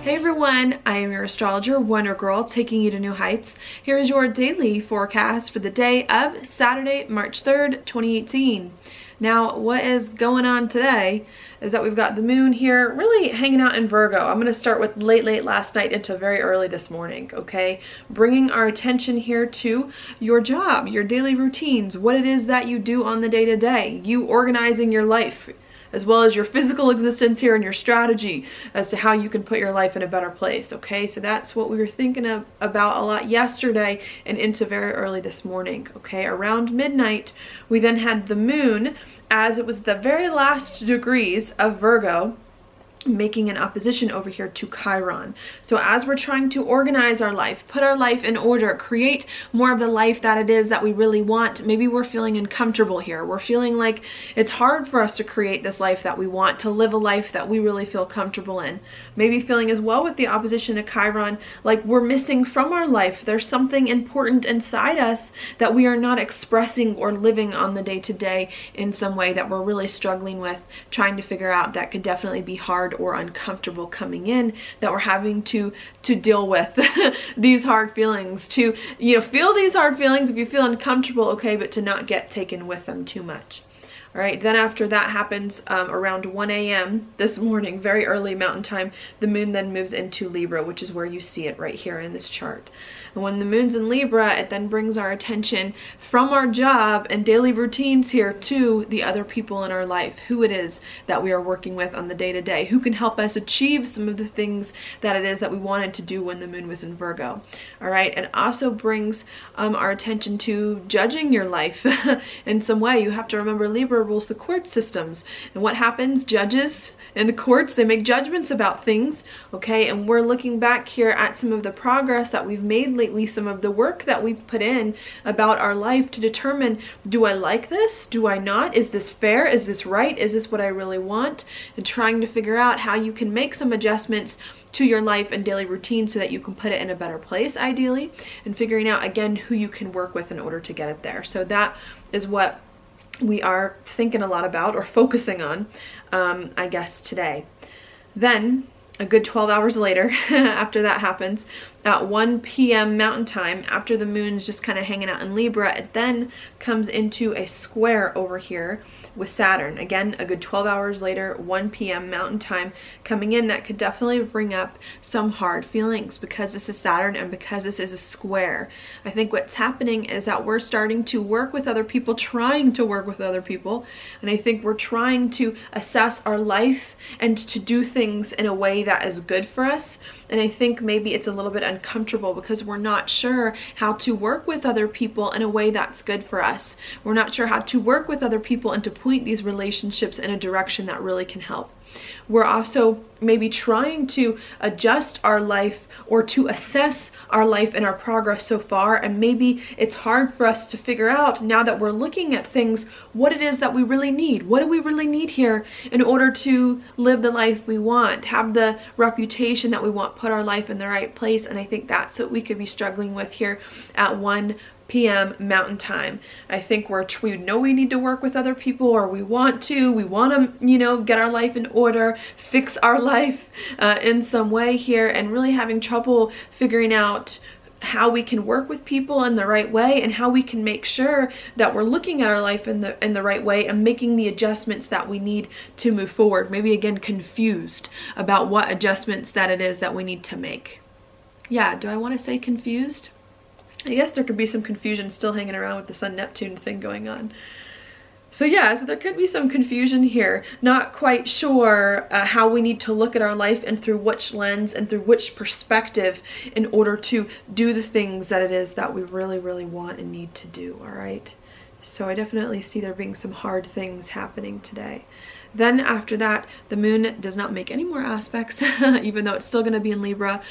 Hey everyone, I am your astrologer, Wonder Girl, taking you to new heights. Here is your daily forecast for the day of Saturday, March 3rd, 2018. Now, what is going on today is that we've got the moon here really hanging out in Virgo. I'm going to start with late last night into very early this morning, okay? Bringing our attention here to your job, your daily routines, what it is that you do on the day-to-day, you organizing your life, as well as your physical existence here and your strategy as to how you can put your life in a better place, okay? So that's what we were thinking about a lot yesterday and into very early this morning, okay? Around midnight, we then had the moon, as it was the very last degrees of Virgo, making an opposition over here to Chiron. So as we're trying to organize our life, put our life in order, create more of the life that it is that we really want, maybe we're feeling uncomfortable here. We're feeling like it's hard for us to create this life that we want, to live a life that we really feel comfortable in. Maybe feeling as well with the opposition to Chiron, like we're missing from our life. There's something important inside us that we are not expressing or living on the day-to-day in some way that we're really struggling with, trying to figure out. That could definitely be hard or uncomfortable coming in, that we're having to deal with these hard feelings, to feel these hard feelings if you feel uncomfortable, okay, but to not get taken with them too much. All right, then after that happens around 1 a.m. this morning, very early Mountain Time, the moon then moves into Libra, which is where you see it right here in this chart. And when the moon's in Libra, it then brings our attention from our job and daily routines here to the other people in our life, who it is that we are working with on the day-to-day, who can help us achieve some of the things that it is that we wanted to do when the moon was in Virgo. All right, and also brings our attention to judging your life in some way. You have to remember Libra rules the court systems, and what happens? Judges in the courts, they make judgments about things, okay? And we're looking back here at some of the progress that we've made lately, some of the work that we've put in about our life to determine, do I like this? Do I not? Is this fair? Is this right? Is this what I really want? And trying to figure out how you can make some adjustments to your life and daily routine so that you can put it in a better place, ideally, and figuring out, again, who you can work with in order to get it there. So that is what we are thinking a lot about, or focusing on, I guess, today. Then a good 12 hours later, after that happens, at 1 p.m. Mountain Time, after the moon's just kind of hanging out in Libra, it then comes into a square over here with Saturn. Again, a good 12 hours later, 1 p.m. Mountain Time coming in. That could definitely bring up some hard feelings because this is Saturn and because this is a square. I think what's happening is that we're starting to work with other people, trying to work with other people, and I think we're trying to assess our life and to do things in a way that is good for us. And I think maybe it's a little bit uncomfortable because we're not sure how to work with other people in a way that's good for us. We're not sure how to work with other people and to point these relationships in a direction that really can help. We're also maybe trying to adjust our life or to assess our life and our progress so far, and maybe it's hard for us to figure out, now that we're looking at things, what it is that we really need. What do we really need here in order to live the life we want, have the reputation that we want, put our life in the right place? And I think that's what we could be struggling with here at 1 p.m. Mountain Time. I think we know we need to work with other people, or we want to, get our life in order, fix our life in some way here, and really having trouble figuring out how we can work with people in the right way and how we can make sure that we're looking at our life in the right way and making the adjustments that we need to move forward. Maybe again confused about what adjustments that it is that we need to make. Yeah, do I want to say confused? I guess there could be some confusion still hanging around with the Sun-Neptune thing going on. So yeah, so there could be some confusion here. Not quite sure how we need to look at our life and through which lens and through which perspective in order to do the things that it is that we really, really want and need to do, all right? So I definitely see there being some hard things happening today. Then after that, the moon does not make any more aspects, even though it's still going to be in Libra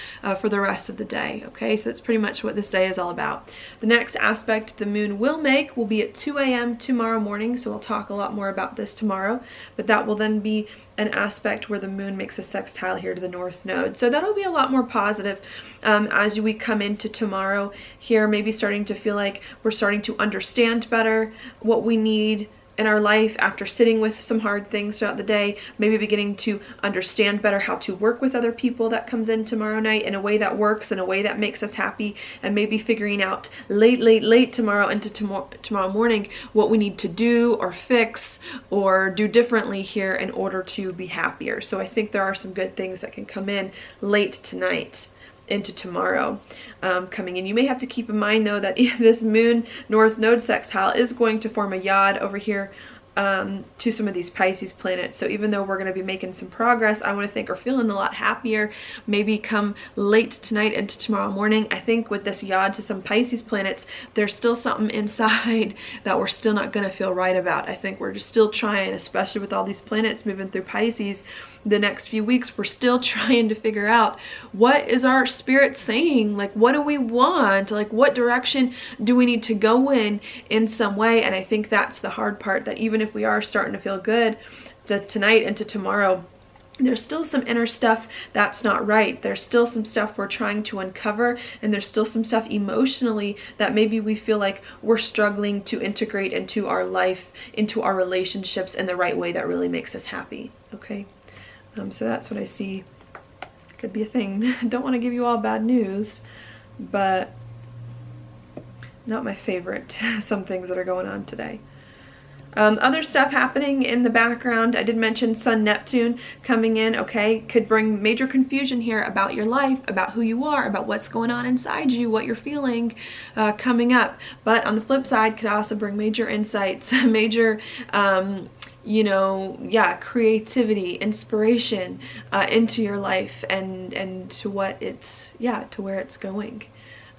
for the rest of the day. Okay, so that's pretty much what this day is all about. The next aspect the moon will make will be at 2 a.m. tomorrow morning, so we'll talk a lot more about this tomorrow, but that will then be an aspect where the moon makes a sextile here to the north node. So that'll be a lot more positive as we come into tomorrow here, maybe starting to feel like we're starting to understand better what we need in our life after sitting with some hard things throughout the day, maybe beginning to understand better how to work with other people. That comes in tomorrow night in a way that works, in a way that makes us happy, and maybe figuring out late tomorrow into tomorrow morning what we need to do or fix or do differently here in order to be happier. So I think there are some good things that can come in late tonight into tomorrow coming in. You may have to keep in mind though that this moon north node sextile is going to form a yod over here to some of these Pisces planets. So even though we're going to be making some progress, I want to think we're feeling a lot happier maybe come late tonight into tomorrow morning. I think with this yod to some Pisces planets, there's still something inside that we're still not going to feel right about. I think we're just still trying, especially with all these planets moving through Pisces the next few weeks, we're still trying to figure out what is our spirit saying, like what do we want, like what direction do we need to go in some way. And I think that's the hard part, that even if we are starting to feel good tonight into tomorrow, there's still some inner stuff that's not right. There's still some stuff we're trying to uncover, and there's still some stuff emotionally that maybe we feel like we're struggling to integrate into our life, into our relationships in the right way that really makes us happy. Okay, so that's what I see could be a thing. Don't want to give you all bad news, but not my favorite, some things that are going on today. Other stuff happening in the background, I did mention Sun Neptune coming in, okay, could bring major confusion here about your life, about who you are, about what's going on inside you, what you're feeling coming up. But on the flip side, could also bring major insights, major creativity, inspiration into your life and to what it's, to where it's going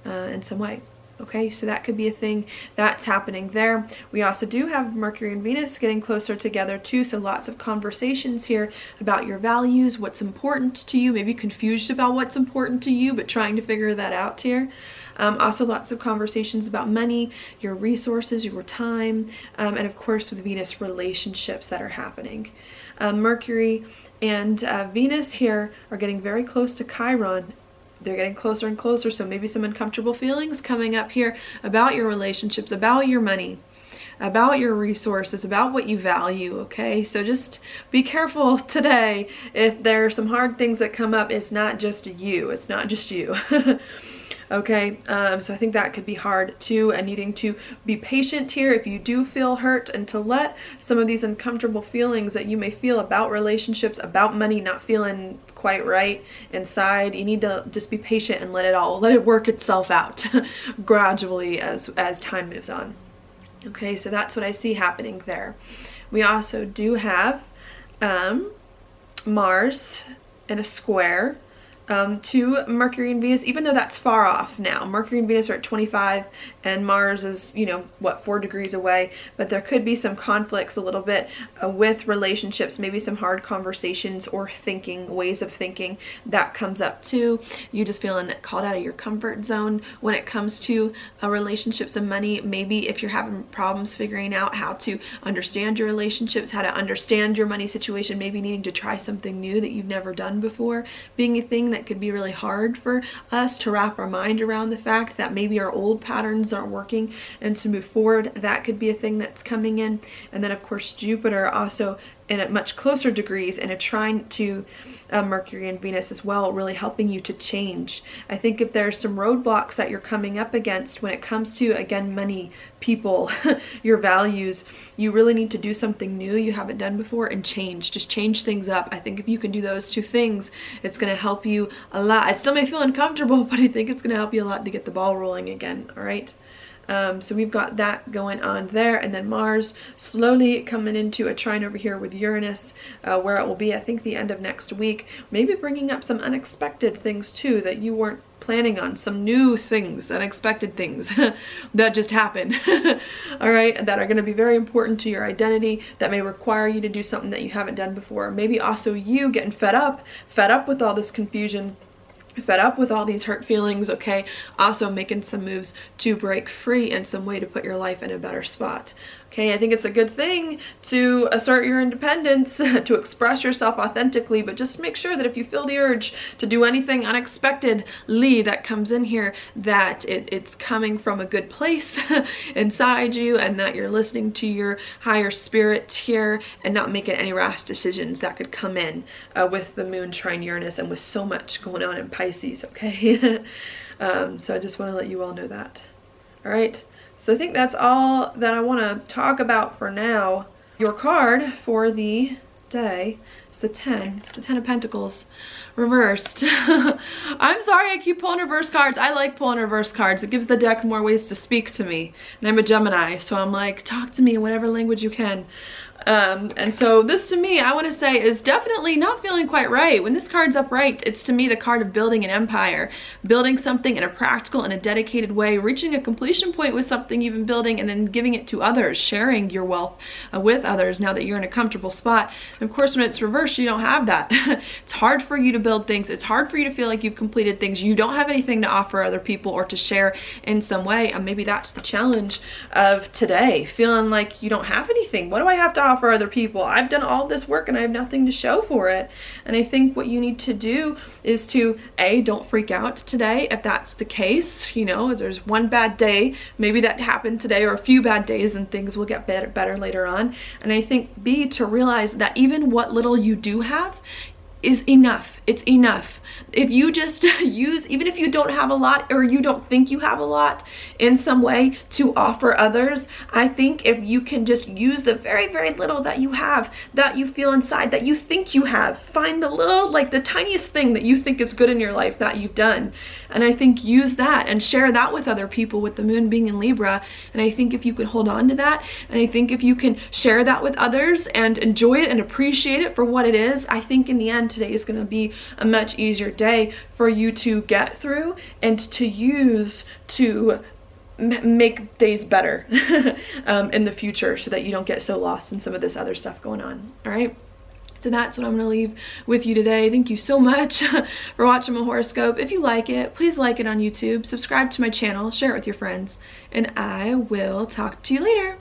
in some way. Okay, so that could be a thing that's happening there. We also do have Mercury and Venus getting closer together too, so lots of conversations here about your values, what's important to you, maybe confused about what's important to you, but trying to figure that out here. Also lots of conversations about money, your resources, your time, and of course with Venus, relationships that are happening. Mercury and Venus here are getting very close to Chiron. They're getting closer and closer, so maybe some uncomfortable feelings coming up here about your relationships, about your money, about your resources, about what you value, okay? So just be careful today. If there are some hard things that come up, it's not just you. It's not just you. Okay, so I think that could be hard too, and needing to be patient here if you do feel hurt, and to let some of these uncomfortable feelings that you may feel about relationships, about money, not feeling quite right inside, you need to just be patient and let it work itself out gradually as time moves on. Okay, so that's what I see happening there. We also do have Mars in a square to Mercury and Venus, even though that's far off now. Mercury and Venus are at 25 and Mars is, 4 degrees away, but there could be some conflicts a little bit with relationships, maybe some hard conversations or ways of thinking that comes up too. You just feeling called out of your comfort zone when it comes to relationships and money. Maybe if you're having problems figuring out how to understand your relationships, how to understand your money situation, maybe needing to try something new that you've never done before, being a thing that could be really hard for us to wrap our mind around, the fact that maybe our old patterns aren't working, and to move forward, that could be a thing that's coming in. And then of course Jupiter also in at much closer degrees in a trine to Mercury and Venus as well, really helping you to change. I think if there's some roadblocks that you're coming up against when it comes to, again, money, people, your values, you really need to do something new you haven't done before and just change things up. I think if you can do those two things, it's going to help you a lot. It still may feel uncomfortable, but I think it's going to help you a lot to get the ball rolling again. All right. So we've got that going on there, and then Mars slowly coming into a trine over here with Uranus, where it will be, I think, the end of next week, maybe bringing up some unexpected things too that you weren't planning on some new things, unexpected things that just happen, all right, that are going to be very important to your identity, that may require you to do something that you haven't done before. Maybe also you getting fed up with all this confusion, fed up with all these hurt feelings, okay? Also making some moves to break free and some way to put your life in a better spot. Okay, I think it's a good thing to assert your independence, to express yourself authentically, but just make sure that if you feel the urge to do anything unexpectedly that comes in here, that it's coming from a good place inside you, and that you're listening to your higher spirit here and not making any rash decisions that could come in with the moon trine Uranus and with so much going on in Pisces, okay? So I just want to let you all know that. All right. So I think that's all that I want to talk about for now. Your card for the day is the 10. It's the 10 of Pentacles reversed. I'm sorry I keep pulling reverse cards. I like pulling reverse cards. It gives the deck more ways to speak to me. And I'm a Gemini, so I'm like, talk to me in whatever language you can. And so this to me, I want to say, is definitely not feeling quite right. When this card's upright, it's to me the card of building an empire, building something in a practical and a dedicated way, reaching a completion point with something you've been building, and then giving it to others, sharing your wealth with others now that you're in a comfortable spot. And of course, when it's reversed, you don't have that. It's hard for you to build things. It's hard for you to feel like you've completed things. You don't have anything to offer other people or to share in some way. And maybe that's the challenge of today, feeling like you don't have anything. What do I have to offer other people? I've done all this work and I have nothing to show for it. And I think what you need to do is to, don't freak out today if that's the case. You know, there's one bad day, maybe that happened today, or a few bad days, and things will get better later on. And I think B, to realize that even what little you do have is enough. It's enough. If you just use, even if you don't have a lot, or you don't think you have a lot, in some way to offer others, I think if you can just use the very, very little that you have, that you feel inside, that you think you have, find the little, like the tiniest thing that you think is good in your life that you've done. And I think use that and share that with other people, with the moon being in Libra. And I think if you can hold on to that, and I think if you can share that with others and enjoy it and appreciate it for what it is, I think in the end, today is going to be a much easier day for you to get through and to use to make days better in the future, so that you don't get so lost in some of this other stuff going on. All right. So that's what I'm going to leave with you today. Thank you so much for watching my horoscope. If you like it, please like it on YouTube, subscribe to my channel, share it with your friends, and I will talk to you later.